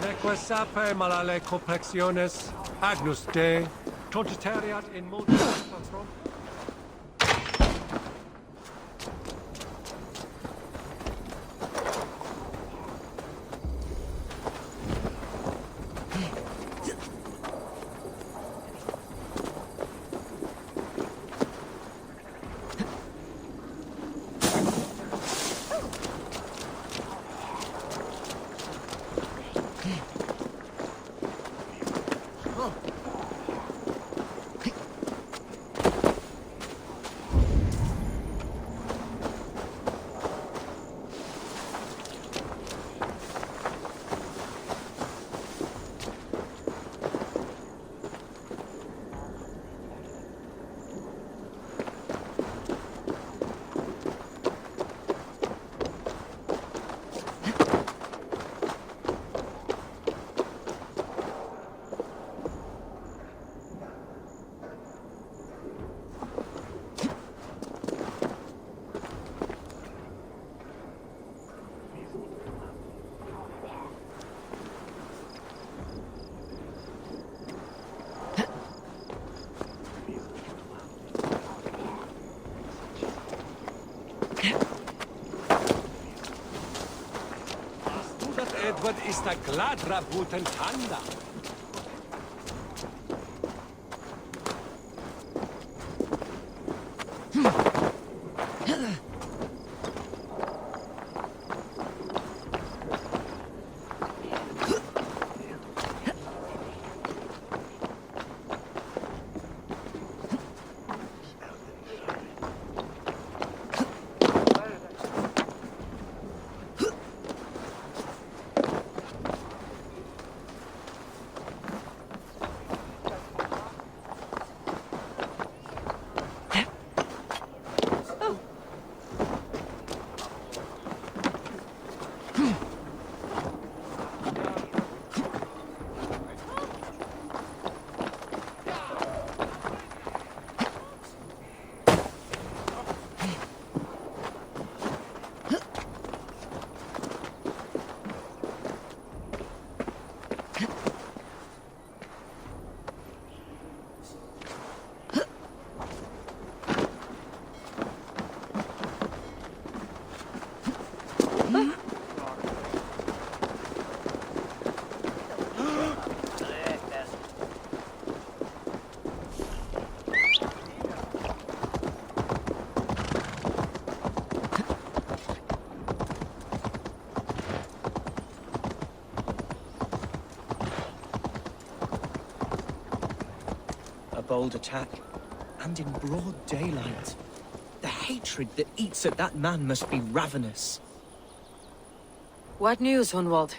Neque sape malale complexiones, agnus Dei, trogiteriat in multis patrum. Edward ist der gladra guten Tanda. Bold attack, and in broad daylight. The hatred that eats at that man must be ravenous. What news, Hunwald?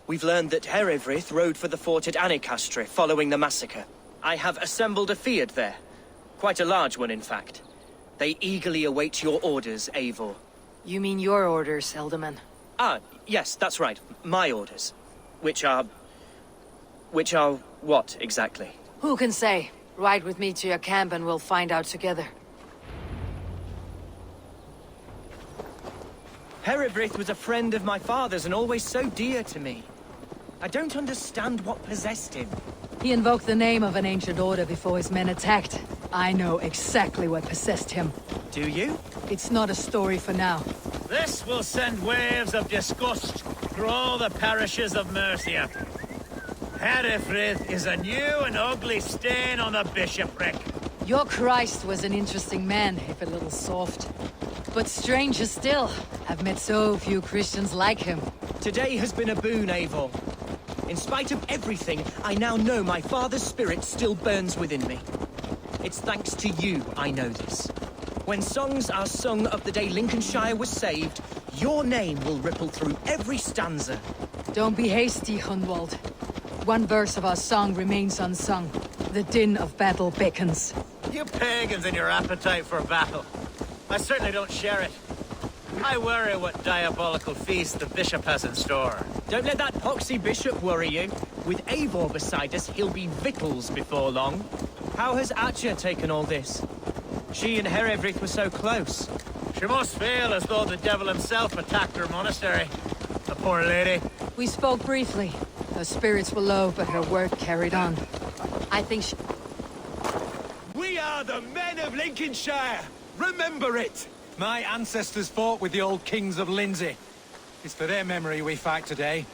We've learned that Eivor rode for the fort at Annikastre following the massacre. I have assembled a field there. Quite a large one, in fact. They eagerly await your orders, Eivor. You mean your orders, Elderman? Ah, yes, that's right. My orders. Which are what, exactly? Who can say? Ride with me to your camp and we'll find out together. Eivor was a friend of my father's and always so dear to me. I don't understand what possessed him. He invoked the name of an ancient order before his men attacked. I know exactly what possessed him. Do you? It's not a story for now. This will send waves of disgust through all the parishes of Mercia. Eivor is a new and ugly stain on the bishopric. Your Christ was an interesting man, if a little soft. But stranger still, I've met so few Christians like him. Today has been a boon, Eivor. In spite of everything, I now know my father's spirit still burns within me. It's thanks to you I know this. When songs are sung of the day Lincolnshire was saved, your name will ripple through every stanza. Don't be hasty, Hunwald. One verse of our song remains unsung. The din of battle beckons. You pagans and your appetite for battle. I certainly don't share it. I worry what diabolical feast the bishop has in store. Don't let that poxy bishop worry you. With Eivor beside us, he'll be victuals before long. How has Atcha taken all this? She and Eivor were so close. She must feel as though the devil himself attacked her monastery. the poor lady? We spoke briefly. Her spirits were low, but her work carried on. I think she... We are the men of Lincolnshire! Remember it! My ancestors fought with the old kings of Lindsey. It's for their memory we fight today.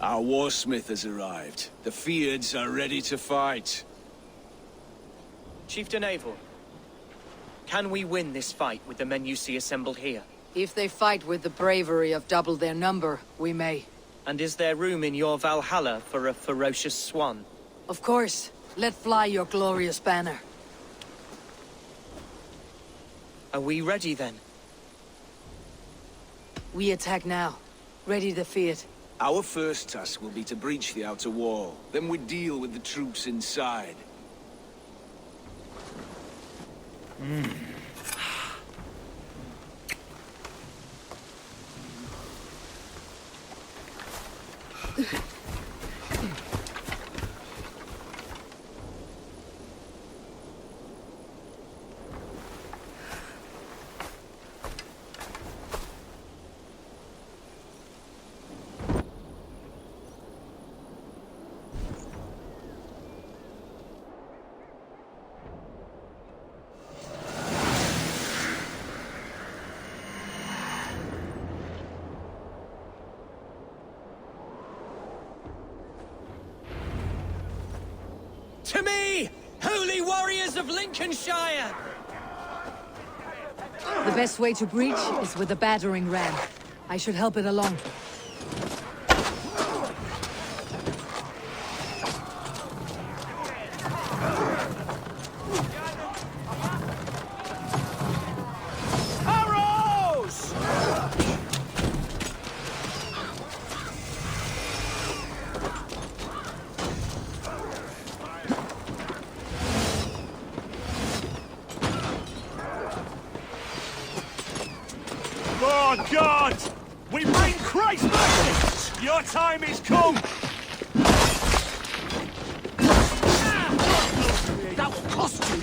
Our warsmith has arrived. The Fyrds are ready to fight. Chieftain Eivor, can we win this fight with the men you see assembled here? If they fight with the bravery of double their number, we may. And is there room in your Valhalla for a ferocious swan? Of course. Let fly your glorious banner. Are we ready then? We attack now. Ready to fight. Our first task will be to breach the outer wall. Then we deal with the troops inside. To me, holy warriors of Lincolnshire! The best way to breach is with a battering ram. I should help it along. Arrows! Oh, God! We bring Christ back! Your time is come! That will cost you!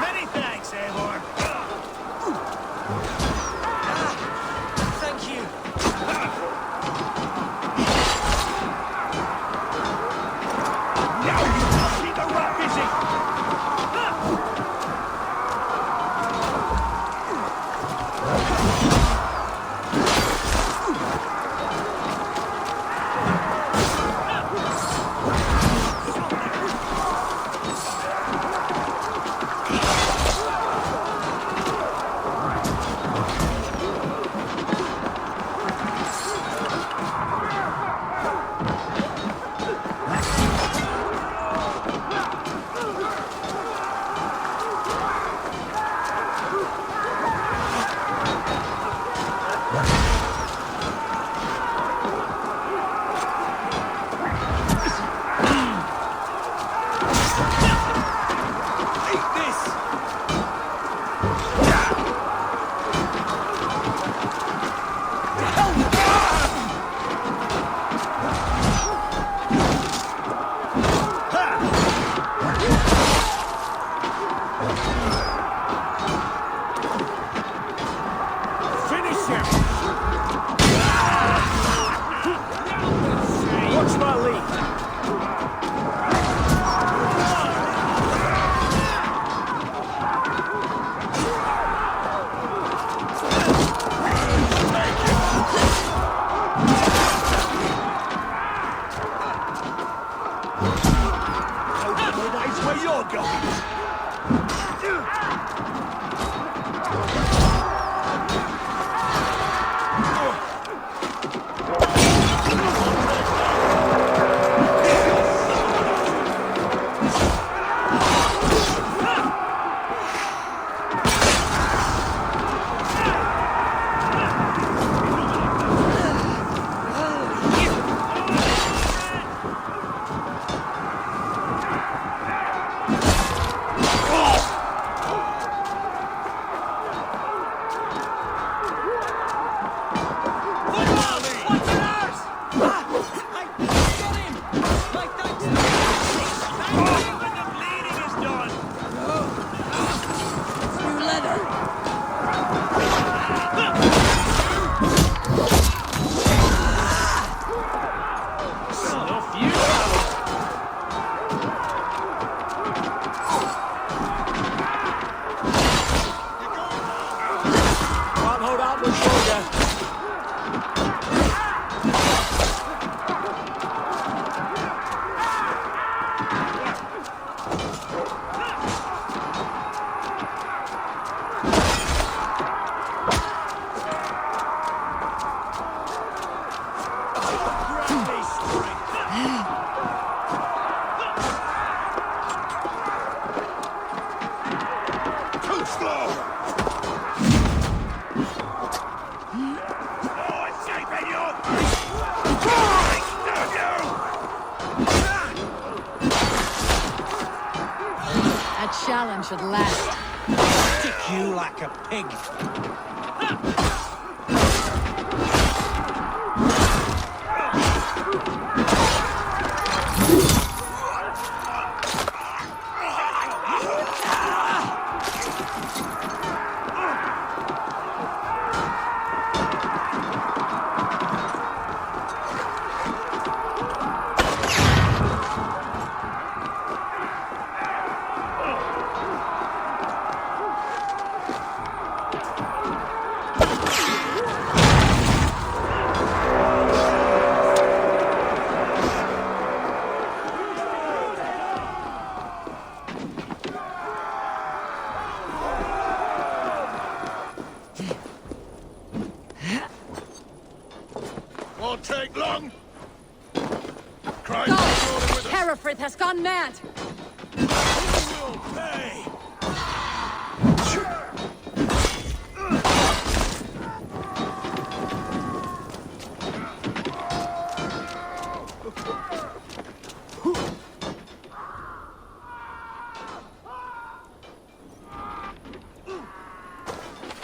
Many thanks, Eivor. Thank you. Now you keep the rat busy! Hopefully that's where you're going. That challenge should last. Stick you like a pig. Won't take long. Christ, Go! Herefrith has gone mad! will pay.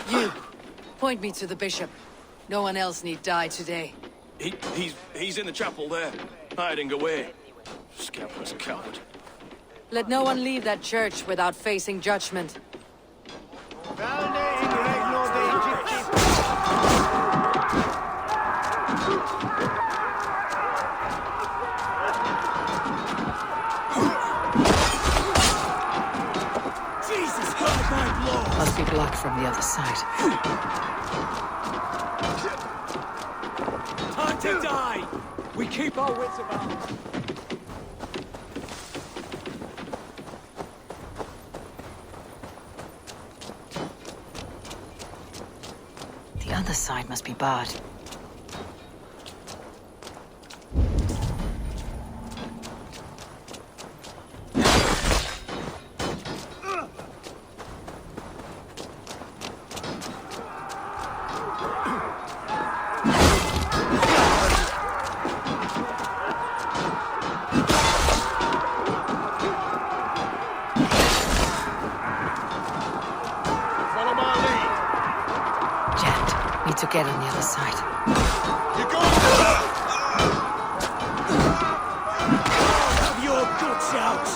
You, point me to the bishop. No one else need die today. He's in the chapel there, hiding away. Scamper's a coward. Let no one leave that church without facing judgment. Jesus, hurt my blow. Must be blocked from the other side. Time to die! We keep our wits about us. The other side must be barred. Follow my lead. Jet, need to get on the other side. You go! Have your guts out!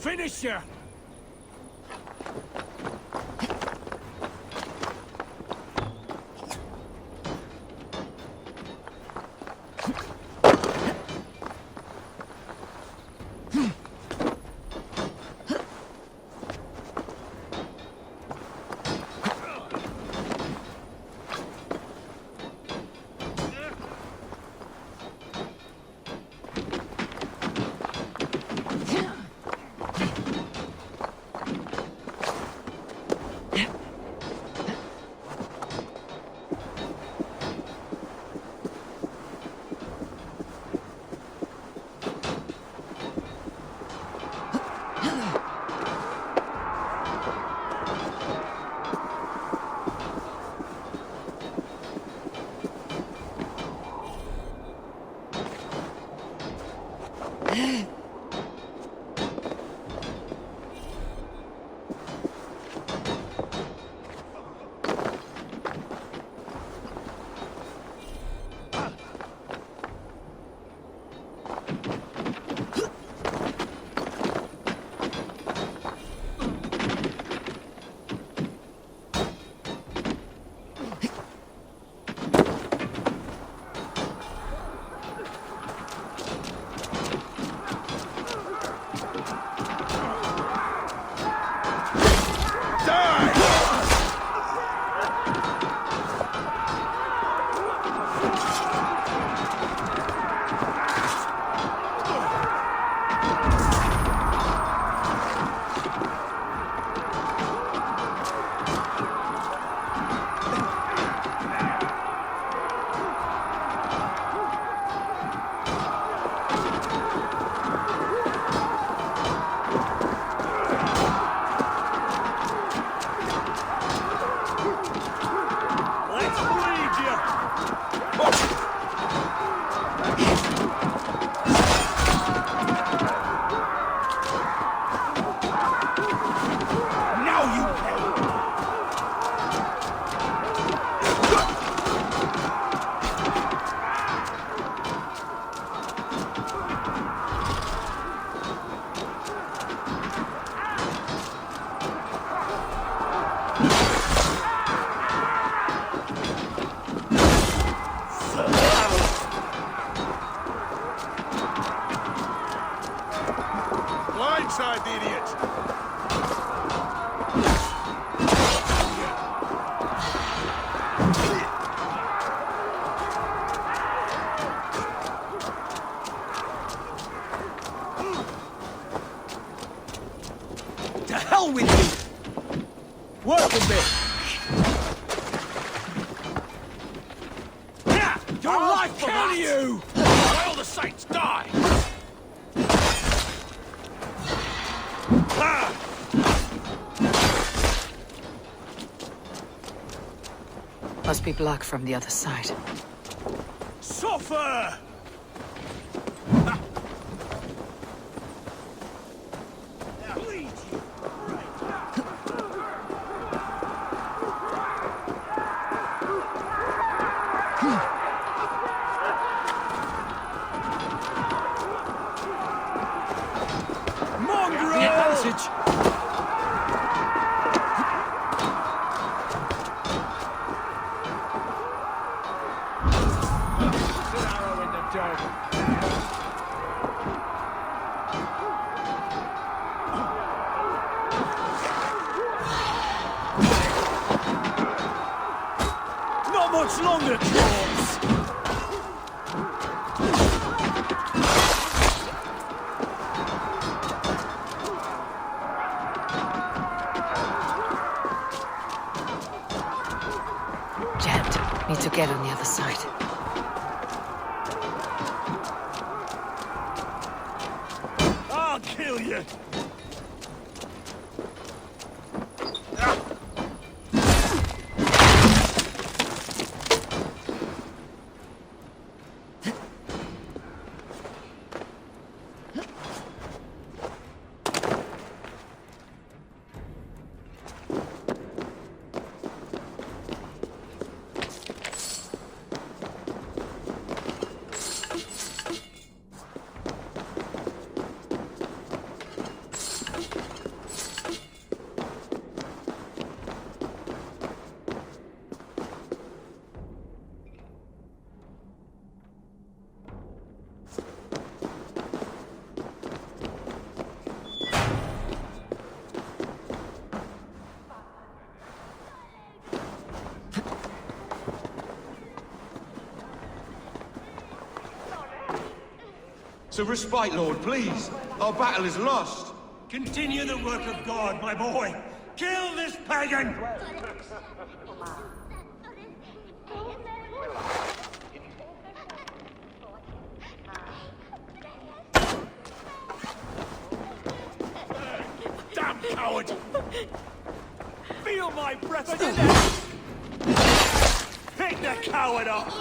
finish you! Blindside the idiot! To hell with you! Work a bit! Your life for kill that! you! By all the saints, die! Must be blocked from the other side. Suffer! The advantage! Arrow in the dog. Not much longer, Claws! Jammed. Need to get on the other side. I'll kill you! To respite, Lord, please. Our battle is lost. Continue the work of God, my boy. Kill this pagan! Damn coward! Feel my breath on your neck! Pick the coward up!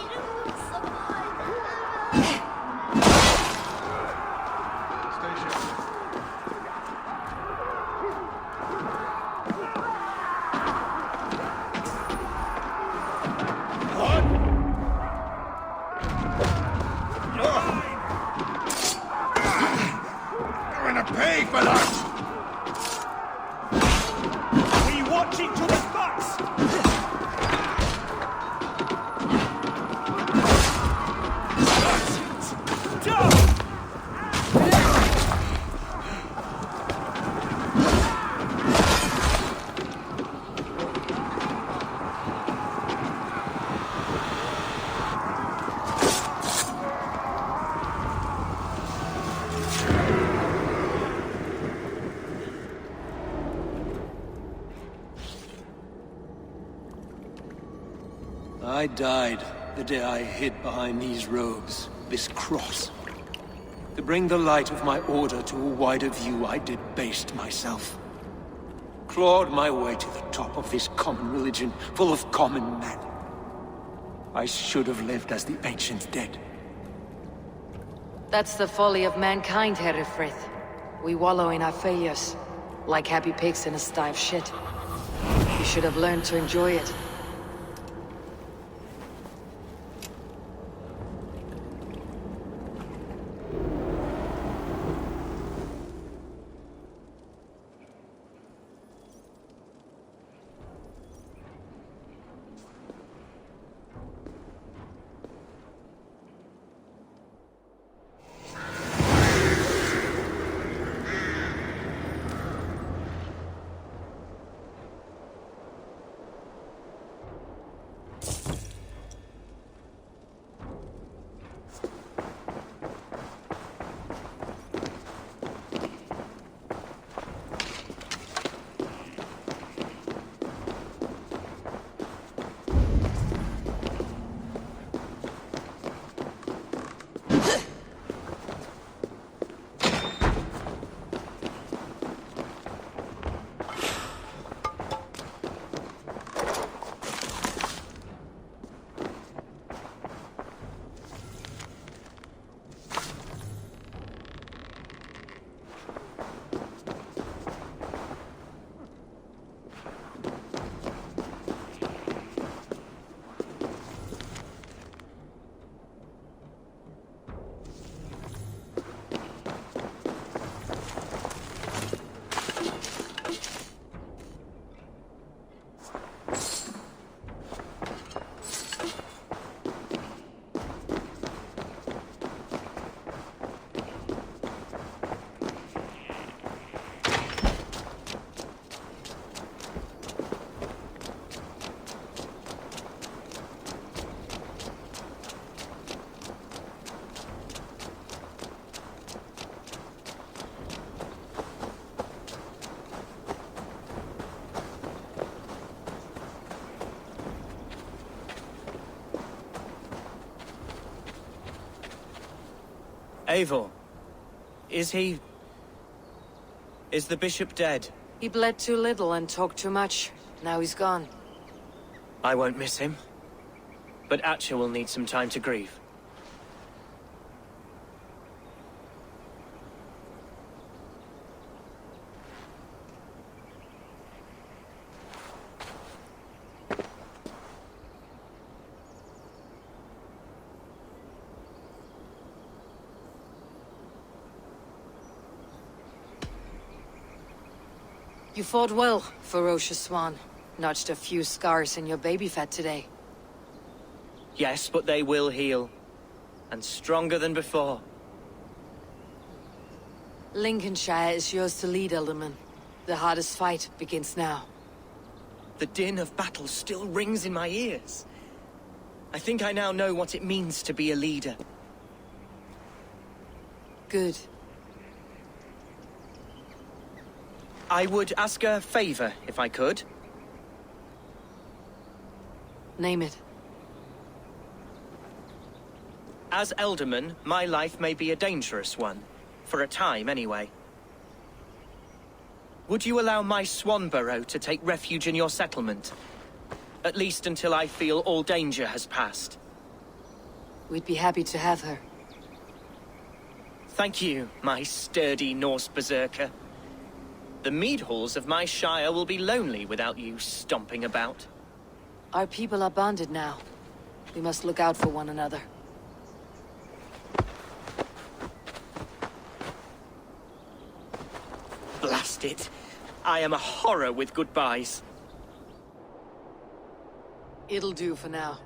You're in a pay for that! We watch each other's backs! I died the day I hid behind these robes, this cross. To bring the light of my order to a wider view, I debased myself. Clawed my way to the top of this common religion, full of common men. I should have lived as the ancient dead. That's the folly of mankind, Herefrith. We wallow in our failures, like happy pigs in a sty of shit. You should have learned to enjoy it. Eivor, is he... is the bishop dead? He bled too little and talked too much. Now he's gone. I won't miss him. But Atcha will need some time to grieve. You fought well, ferocious swan. Notched a few scars in your baby fat today. Yes, but they will heal. And stronger than before. Lincolnshire is yours to lead, Elderman. The hardest fight begins now. The din of battle still rings in my ears. I think I now know what it means to be a leader. Good. I would ask a favor, if I could. Name it. As Elderman, my life may be a dangerous one. For a time, anyway. Would you allow my Swanborough to take refuge in your settlement? At least until I feel all danger has passed. We'd be happy to have her. Thank you, my sturdy Norse berserker. The mead halls of my shire will be lonely without you stomping about. Our people are bonded now. We must look out for one another. Blast it. I am a horror with goodbyes. It'll do for now.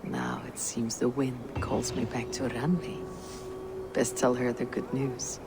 Now it seems the wind calls me back to Ranvi. Best tell her the good news.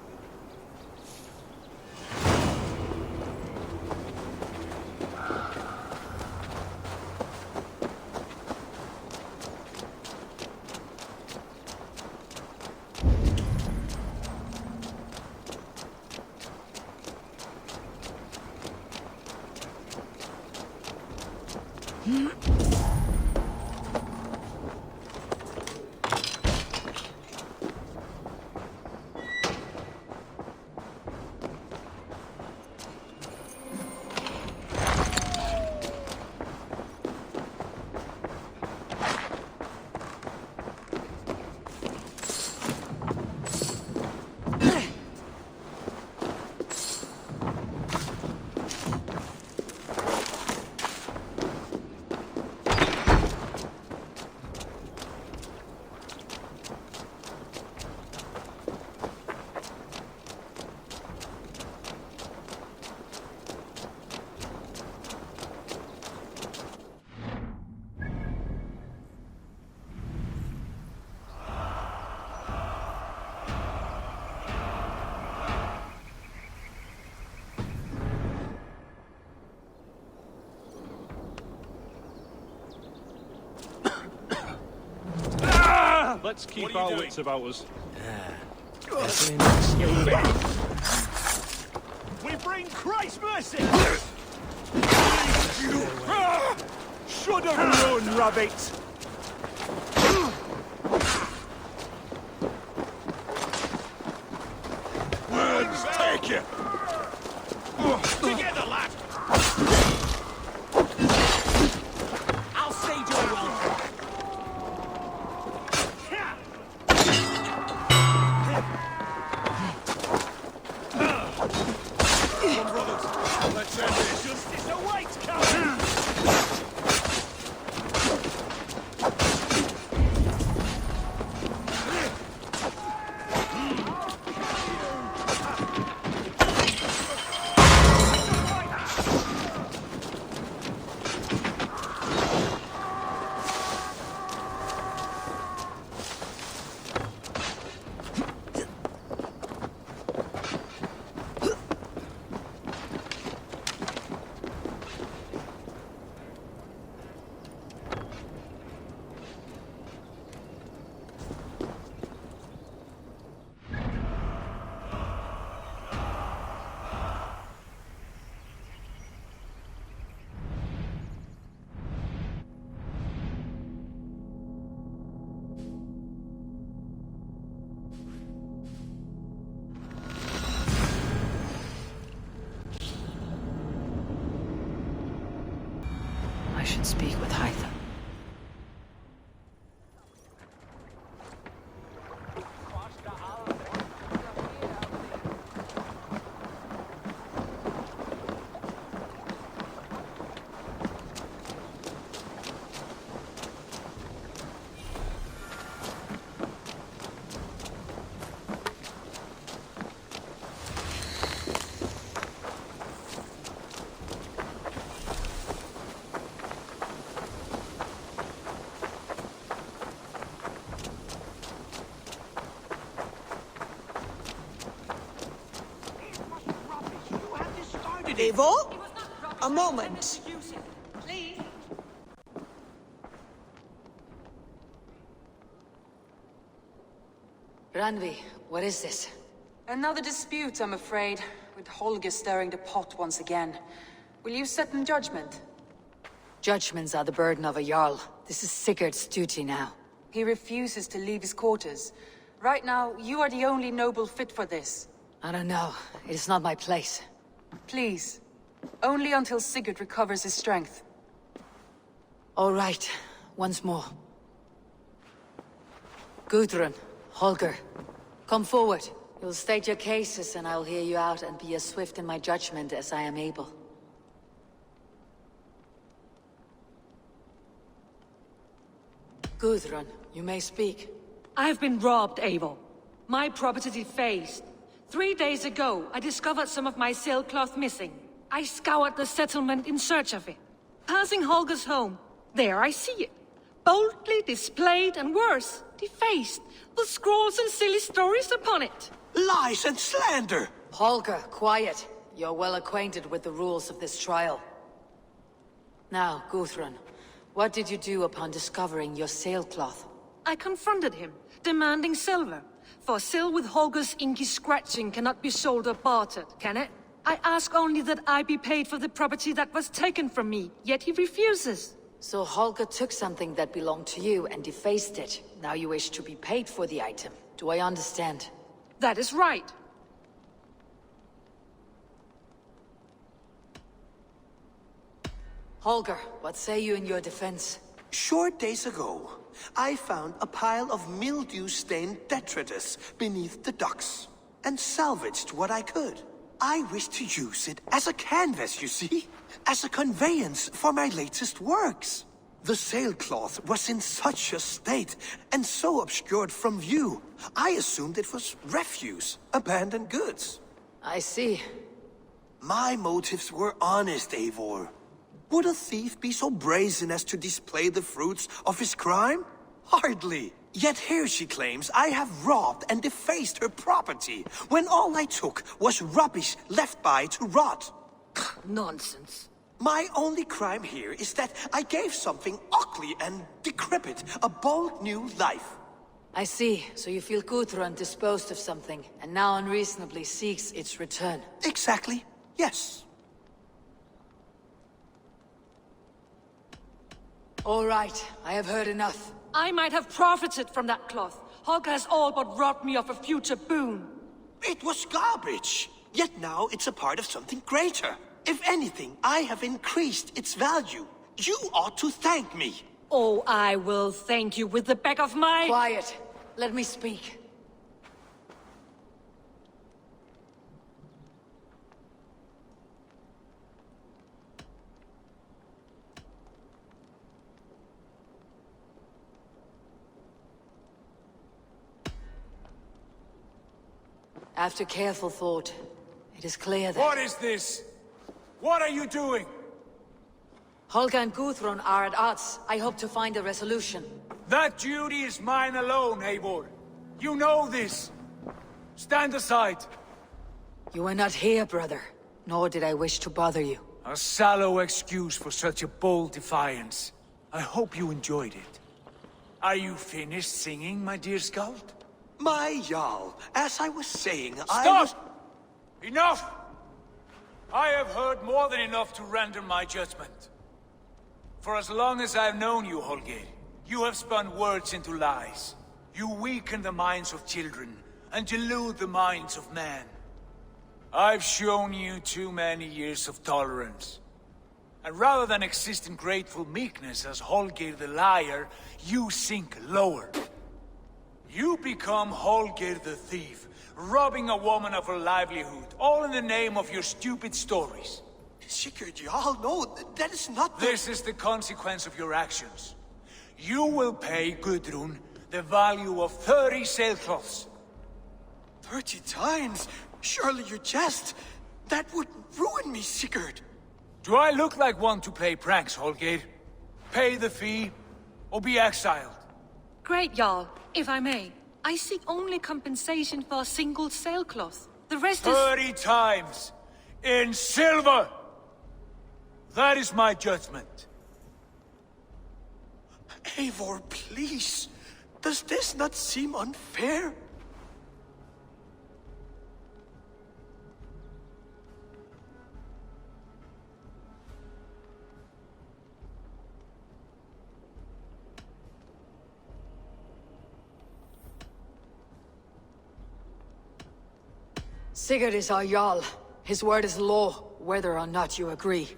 Let's keep our wits about us. We bring Christ's mercy! Should have run, rabbit! Words take you! Together, lad! I'll stage your welcome. Come, brothers, let's end this. Justice awaits, Captain! I should speak with Hytha. Eivor? A moment. Ranvi, what is this? Another dispute, I'm afraid, with Holger stirring the pot once again. Will you sit in judgment? Judgments are the burden of a Jarl. This is Sigurd's duty now. He refuses to leave his quarters. Right now, you are the only noble fit for this. I don't know. It is not my place. Please. Only until Sigurd recovers his strength. All right. Once more. Gudrun, Holger, come forward. You'll state your cases and I'll hear you out and be as swift in my judgment as I am able. Gudrun, you may speak. I've been robbed, Eivor. My property defaced. 3 days ago, I discovered some of my sailcloth missing. I scoured the settlement in search of it. Passing Holger's home, there I see it. Boldly displayed and worse, defaced, with scrawls and silly stories upon it. Lies and slander! Holger, quiet. You're well acquainted with the rules of this trial. Now, Gudrun, what did you do upon discovering your sailcloth? I confronted him, demanding silver. For sil with Holger's inky scratching cannot be sold or bartered, can it? I ask only that I be paid for the property that was taken from me, yet he refuses. So Holger took something that belonged to you and defaced it. Now you wish to be paid for the item. Do I understand? That is right. Holger, what say you in your defense? Short days ago, I found a pile of mildew-stained detritus beneath the docks, and salvaged what I could. I wish to use it as a canvas, you see? As a conveyance for my latest works. The sailcloth was in such a state, and so obscured from view, I assumed it was refuse, abandoned goods. I see. My motives were honest, Eivor. Would a thief be so brazen as to display the fruits of his crime? Hardly. Yet here she claims I have robbed and defaced her property, when all I took was rubbish left by to rot. Nonsense. My only crime here is that I gave something ugly and decrepit a bold new life. I see. So you feel Gudrun disposed of something, and now unreasonably seeks its return. Exactly. Yes. All right. I have heard enough. I might have profited from that cloth. Holger has all but robbed me of a future boon. It was garbage. Yet now it's a part of something greater. If anything, I have increased its value. You ought to thank me. Oh, I will thank you with the back of my... Quiet. Let me speak. After careful thought, it is clear that... What is this? What are you doing? Holger and Gudrun are at odds. I hope to find a resolution. That duty is mine alone, Eivor. You know this. Stand aside. You were not here, brother. Nor did I wish to bother you. A sallow excuse for such a bold defiance. I hope you enjoyed it. Are you finished singing, my dear Skald? My Jarl, as I was saying, Stop! Enough! I have heard more than enough to render my judgment. For as long as I've known you, Holger, you have spun words into lies. You weaken the minds of children, and delude the minds of men. I've shown you too many years of tolerance. And rather than exist in grateful meekness as Holger the liar, you sink lower. You become Holger the thief, robbing a woman of her livelihood, all in the name of your stupid stories. Sigurd, Jarl, no, that is not the... This is the consequence of your actions. You will pay Gudrun the value of 30 sailcloths. 30 times? Surely you jest. That would ruin me, Sigurd. Do I look like one to play pranks, Holger? Pay the fee, or be exiled. Great, Jarl. If I may, I seek only compensation for a single sailcloth. The rest is... 30 times! In silver! That is my judgment. Eivor, please. Does this not seem unfair? Sigurd is our Jarl. His word is law, whether or not you agree.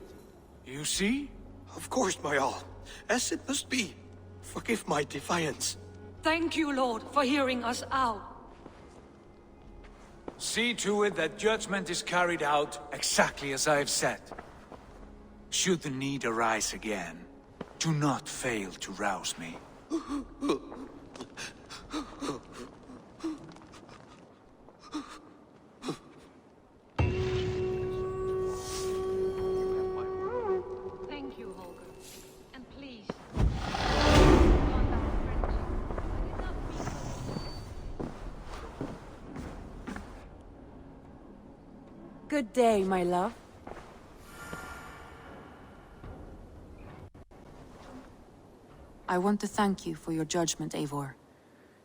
You see? Of course, my all. As it must be. Forgive my defiance. Thank you, Lord, for hearing us out. See to it that judgment is carried out exactly as I have said. Should the need arise again, do not fail to rouse me. Thank you, Holger. And please, Good day, my love. I want to thank you for your judgment, Eivor.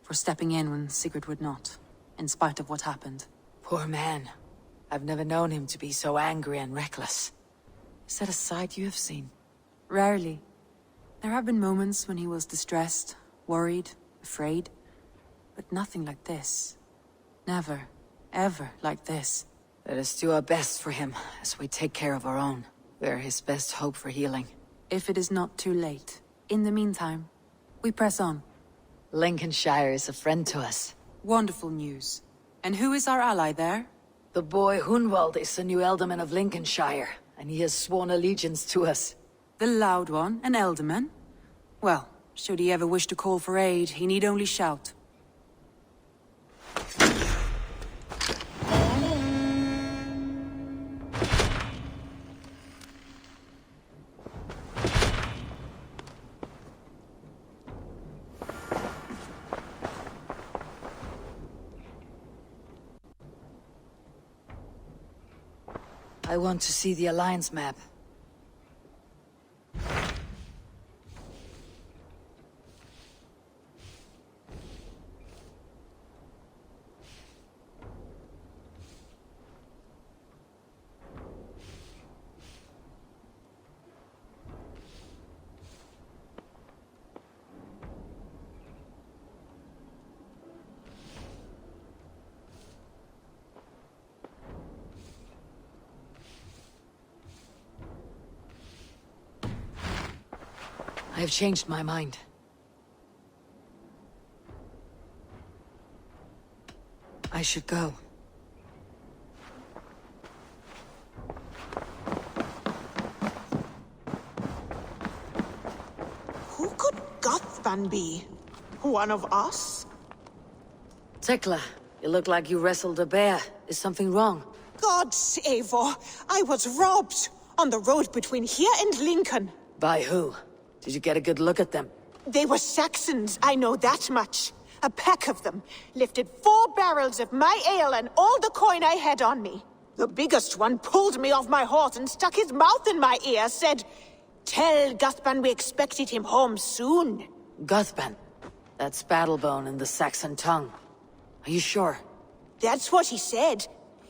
For stepping in when Sigurd would not, in spite of what happened. Poor man. I've never known him to be so angry and reckless. Is that a side you have seen? Rarely. There have been moments when he was distressed, worried, afraid. But nothing like this. Never, ever like this. Let us do our best for him, as we take care of our own. We're his best hope for healing. If it is not too late. In the meantime, we press on. Lincolnshire is a friend to us. Wonderful news. And who is our ally there? The boy Hunwald is the new Ealdorman of Lincolnshire, and he has sworn allegiance to us. The loud one, an Ealdorman? Well, should he ever wish to call for aid, he need only shout. I want to see the Alliance map. I have changed my mind. I should go. Who could Kjotve be? One of us? Tekla, you look like you wrestled a bear. Is something wrong? Gods, Eivor, I was robbed on the road between here and Lincoln. By who? Did you get a good look at them? They were Saxons, I know that much. A pack of them lifted 4 barrels of my ale and all the coin I had on me. The biggest one pulled me off my horse and stuck his mouth in my ear, said, "Tell Guthban we expected him home soon." Guthban? That's Battlebone in the Saxon tongue. Are you sure? That's what he said.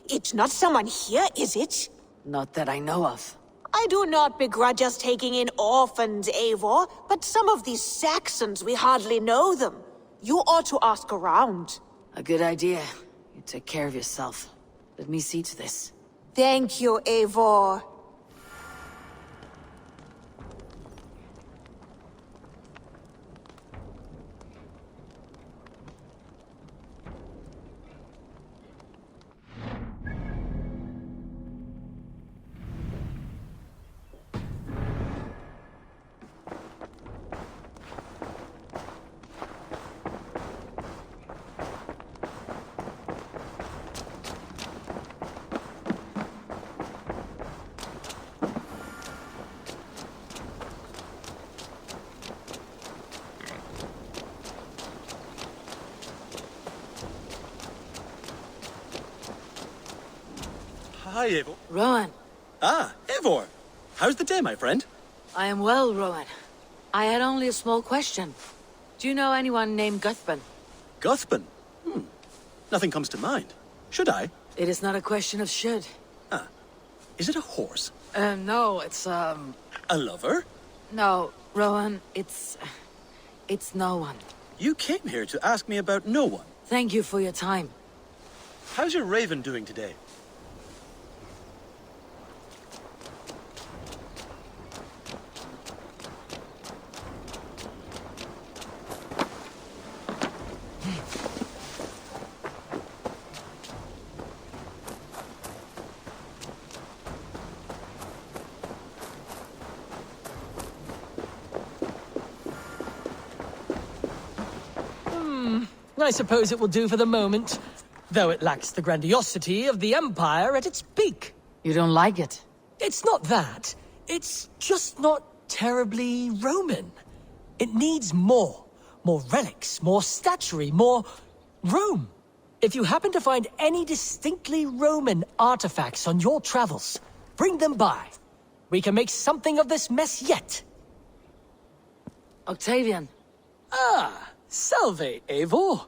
It's not someone here, is it? Not that I know of. I do not begrudge us taking in orphans, Eivor, but some of these Saxons, we hardly know them. You ought to ask around. A good idea. You take care of yourself. Let me see to this. Thank you, Eivor. Hi, Eivor. Rowan. Ah, Eivor. How's the day, my friend? I am well, Rowan. I had only a small question. Do you know anyone named Guthban? Guthban? Nothing comes to mind. Should I? It is not a question of should. Ah. Is it a horse? No, it's, A lover? No, Rowan, it's no one. You came here to ask me about no one. Thank you for your time. How's your raven doing today? I suppose it will do for the moment, though it lacks the grandiosity of the Empire at its peak. You don't like it? It's not that. It's just not terribly Roman. It needs more. More relics, more statuary, more Rome. If you happen to find any distinctly Roman artifacts on your travels, bring them by. We can make something of this mess yet. Octavian. Ah, salve, Eivor.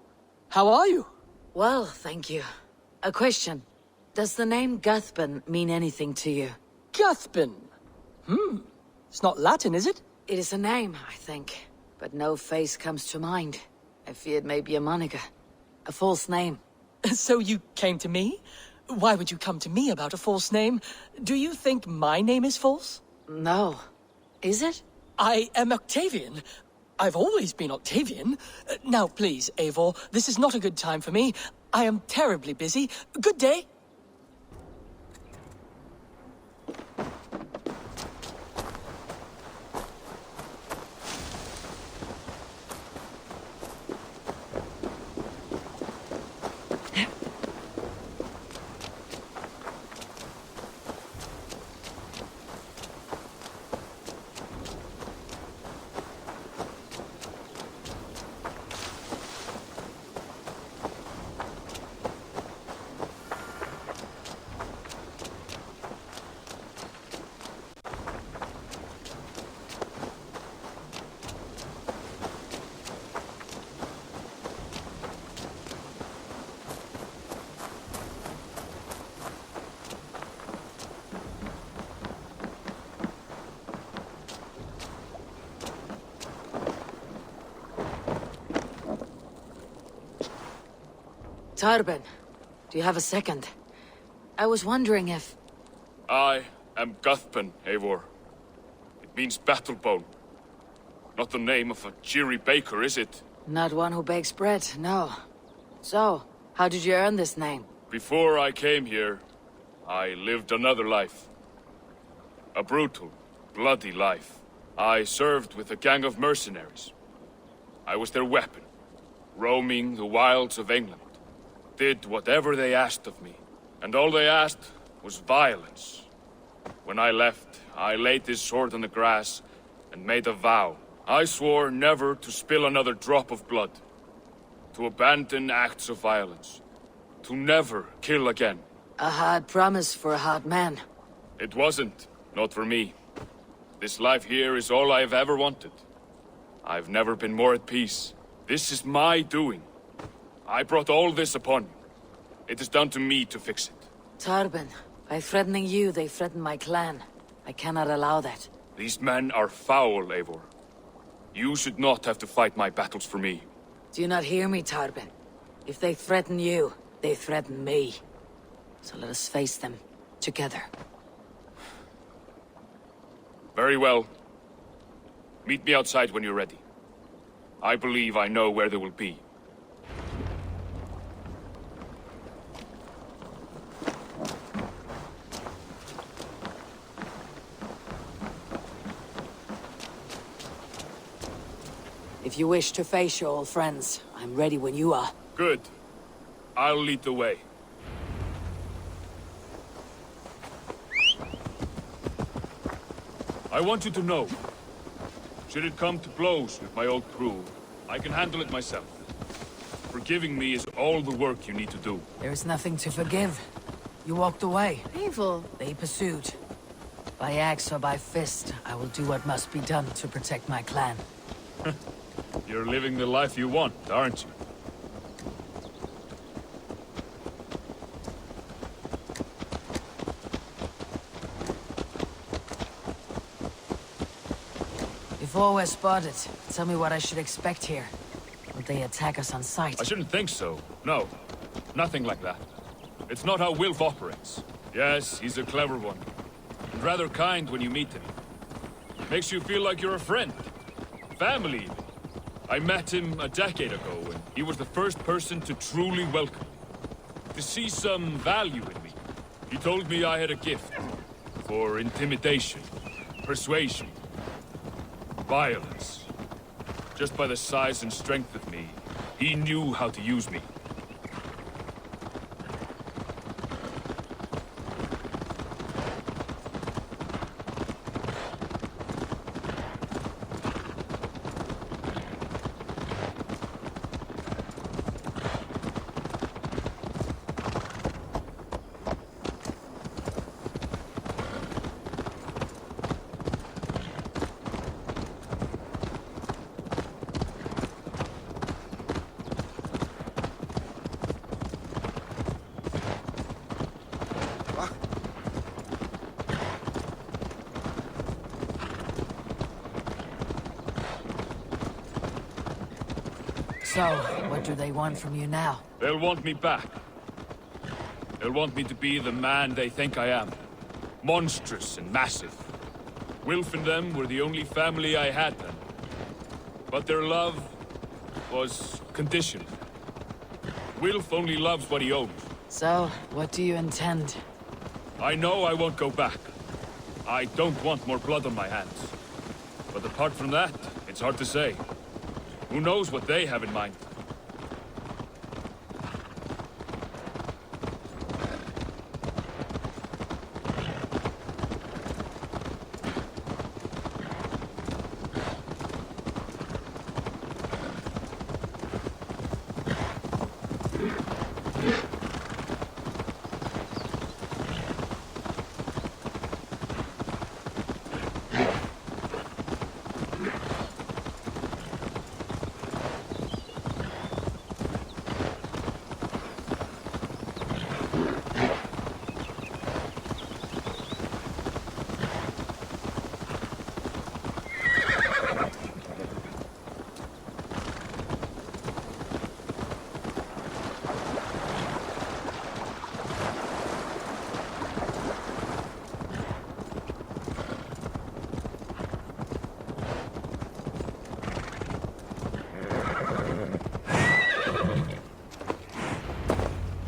How are you? Well, thank you. A question. Does the name Guthban mean anything to you? Guthban? It's not Latin, is it? It is a name, I think. But no face comes to mind. I feared maybe a moniker. A false name. So you came to me? Why would you come to me about a false name? Do you think my name is false? No. Is it? I am Octavian. I've always been Octavian. Now, please, Eivor, this is not a good time for me. I am terribly busy. Good day. Tarben, do you have a second? I was wondering if... I am Guthban, Eivor. It means battle bone. Not the name of a cheery baker, is it? Not one who bakes bread, no. So, how did you earn this name? Before I came here, I lived another life. A brutal, bloody life. I served with a gang of mercenaries. I was their weapon, roaming the wilds of England. Did whatever they asked of me, and all they asked was violence. When I left, I laid this sword on the grass and made a vow. I swore never to spill another drop of blood, to abandon acts of violence, to never kill again. A hard promise for a hard man. It wasn't, not for me. This life here is all I've ever wanted. I've never been more at peace. This is my doing. I brought all this upon you. It is down to me to fix it. Tarben, by threatening you, they threaten my clan. I cannot allow that. These men are foul, Eivor. You should not have to fight my battles for me. Do you not hear me, Tarben? If they threaten you, they threaten me. So let us face them, together. Very well. Meet me outside when you're ready. I believe I know where they will be. If you wish to face your old friends, I'm ready when you are. Good. I'll lead the way. I want you to know, should it come to blows with my old crew, I can handle it myself. Forgiving me is all the work you need to do. There is nothing to forgive. You walked away. Eivor. They pursued. By axe or by fist, I will do what must be done to protect my clan. You're living the life you want, aren't you? Before we're spotted, tell me what I should expect here. Will they attack us on sight? I shouldn't think so. No. Nothing like that. It's not how Wilf operates. Yes, he's a clever one. And rather kind when you meet him. Makes you feel like you're a friend. Family, even. I met him a decade ago, and he was the first person to truly welcome me. To see some value in me. He told me I had a gift. For intimidation, persuasion, violence. Just by the size and strength of me, he knew how to use me. So, what do they want from you now? They'll want me back. They'll want me to be the man they think I am. Monstrous and massive. Wilf and them were the only family I had then. But their love was conditional. Wilf only loves what he owns. So, what do you intend? I know I won't go back. I don't want more blood on my hands. But apart from that, it's hard to say. Who knows what they have in mind?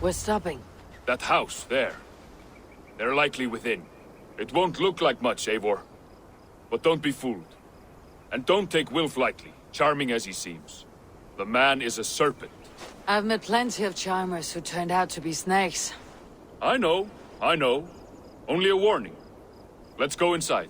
We're stopping. That house, there. They're likely within. It won't look like much, Eivor. But don't be fooled. And don't take Wilf lightly, charming as he seems. The man is a serpent. I've met plenty of charmers who turned out to be snakes. I know. Only a warning. Let's go inside.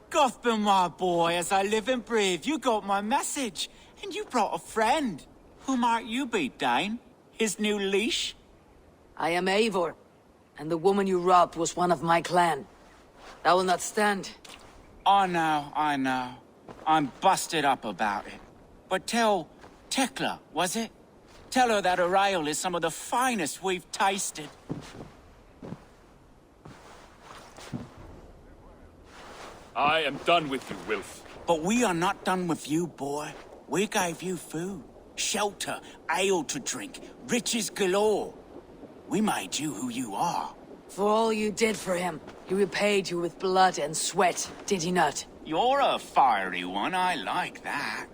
Gothbin, my boy, as I live and breathe, you got my message. And you brought a friend. Who might you be, Dane? His new leash? I am Eivor, and the woman you robbed was one of my clan. That will not stand. I know. I'm busted up about it. But tell Tekla, was it? Tell her that her ale is some of the finest we've tasted. I am done with you, Wilf. But we are not done with you, boy. We gave you food, shelter, ale to drink, riches galore. We made you who you are. For all you did for him, he repaid you with blood and sweat, did he not? You're a fiery one, I like that.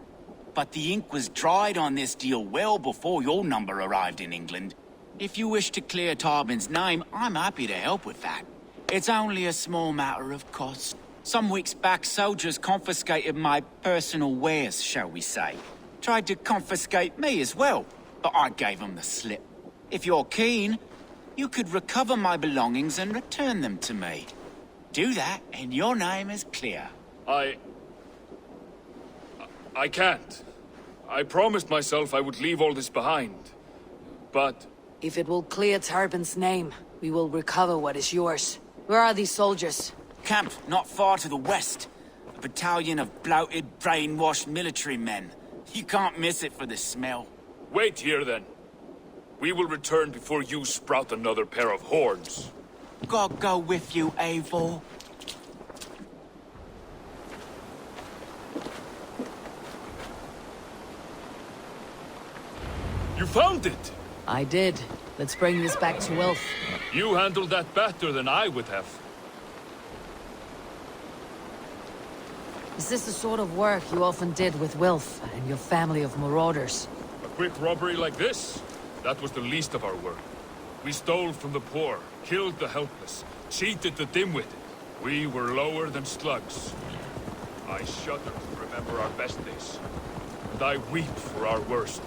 But the ink was dried on this deal well before your number arrived in England. If you wish to clear Tarbin's name, I'm happy to help with that. It's only a small matter of cost. Some weeks back, soldiers confiscated my personal wares, shall we say. Tried to confiscate me as well, but I gave them the slip. If you're keen, you could recover my belongings and return them to me. Do that, and your name is clear. I can't. I promised myself I would leave all this behind. But... If it will clear Tarbin's name, we will recover what is yours. Where are these soldiers? Camped not far to the west. battalion of bloated, brainwashed military men. You can't miss it for the smell. Wait here, then. We will return before you sprout another pair of horns. God go with you, Eivor. You found it! I did. Let's bring this back to Wilf. You handled that better than I would have. Is this the sort of work you often did with Wilf and your family of marauders? A quick robbery like this? That was the least of our work. We stole from the poor, killed the helpless, cheated the dim-witted. We were lower than slugs. I shudder to remember our best days. And I weep for our worst.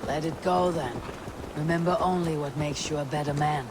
Let it go, then. Remember only what makes you a better man.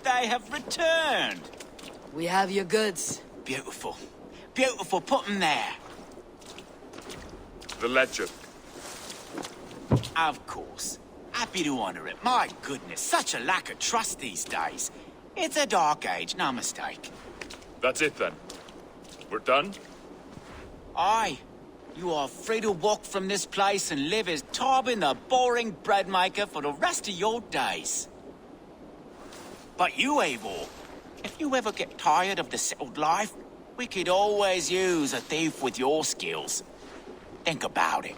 They have returned. We have your goods. Beautiful. Beautiful. Put them there. The ledger. Of course. Happy to honor it. My goodness, such a lack of trust these days. It's a dark age, no mistake. That's it then. We're done? Aye. You are free to walk from this place and live as Tobin the boring bread maker for the rest of your days. But you, Eivor, if you ever get tired of the settled life, we could always use a thief with your skills. Think about it.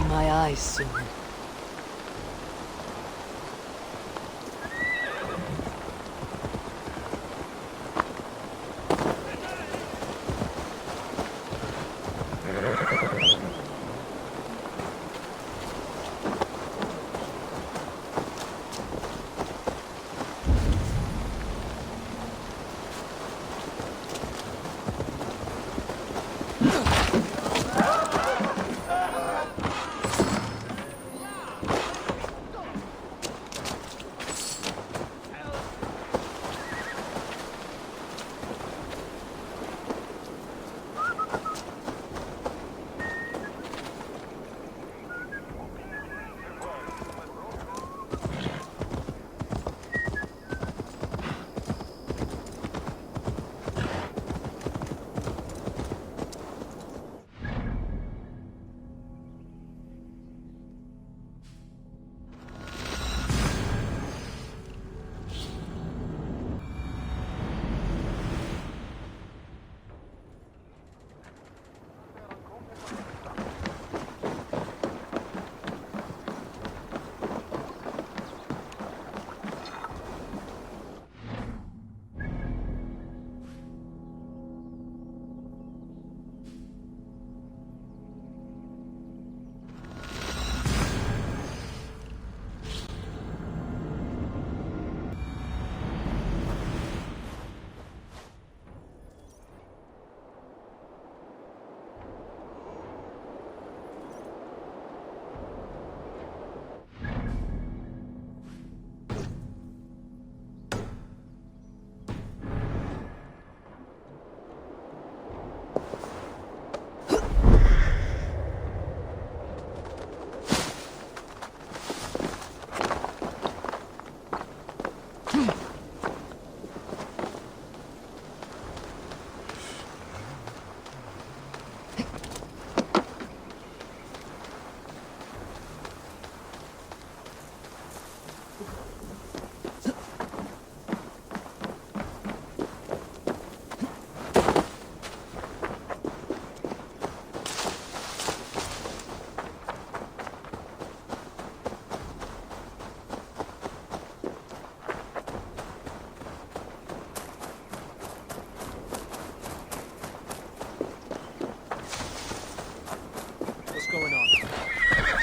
My eyes soon.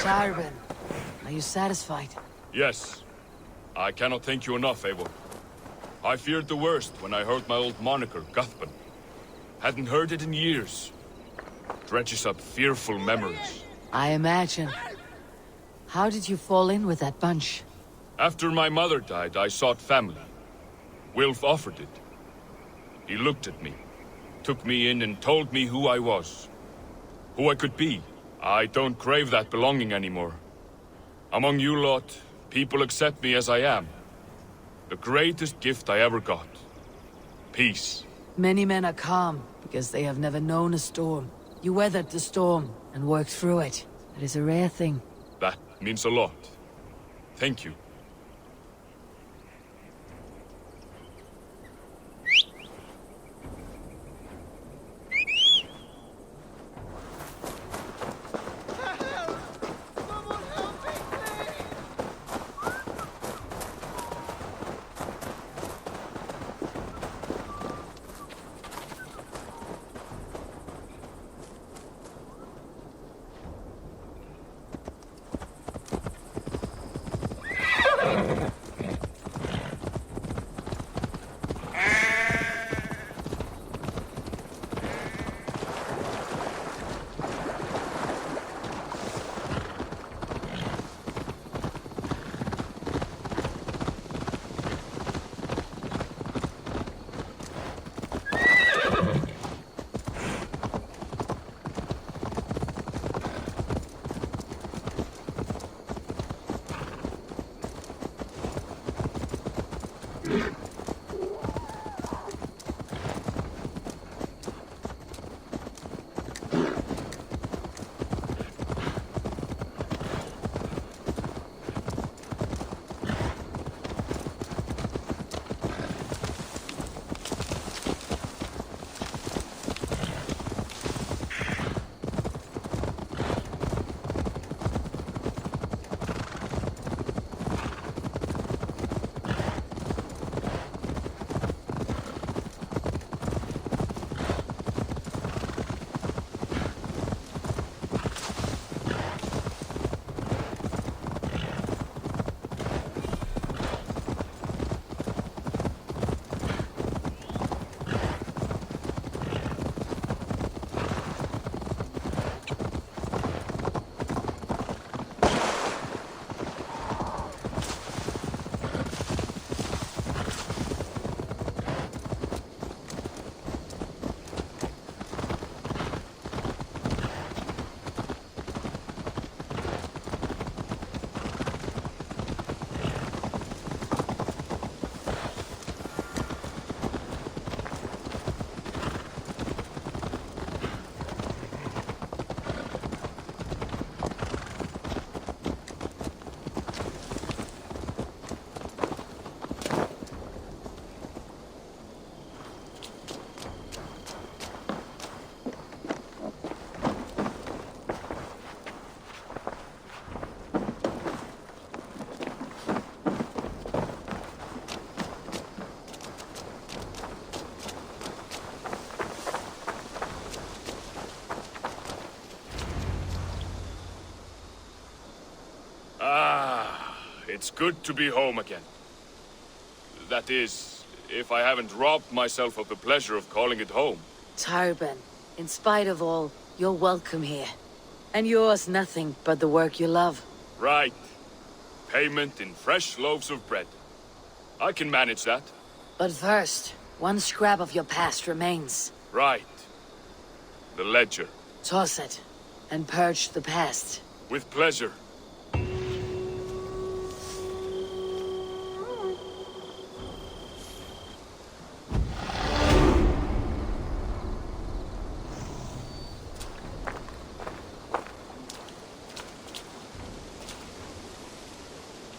Jarvan, are you satisfied? Yes. I cannot thank you enough, Eivor. I feared the worst when I heard my old moniker, Guthpan. Hadn't heard it in years. Dredges up fearful memories. I imagine. How did you fall in with that bunch? After my mother died, I sought family. Wilf offered it. He looked at me, took me in and told me who I was. Who I could be. I don't crave that belonging anymore. Among you lot, people accept me as I am. The greatest gift I ever got. Peace. Many men are calm because they have never known a storm. You weathered the storm and worked through it. It is a rare thing. That means a lot. Thank you. It's good to be home again. That is, if I haven't robbed myself of the pleasure of calling it home. Tarben, in spite of all, you're welcome here. And yours nothing but the work you love. Right. Payment in fresh loaves of bread. I can manage that. But first, one scrap of your past remains. Right. The ledger. Toss it, and purge the past. With pleasure.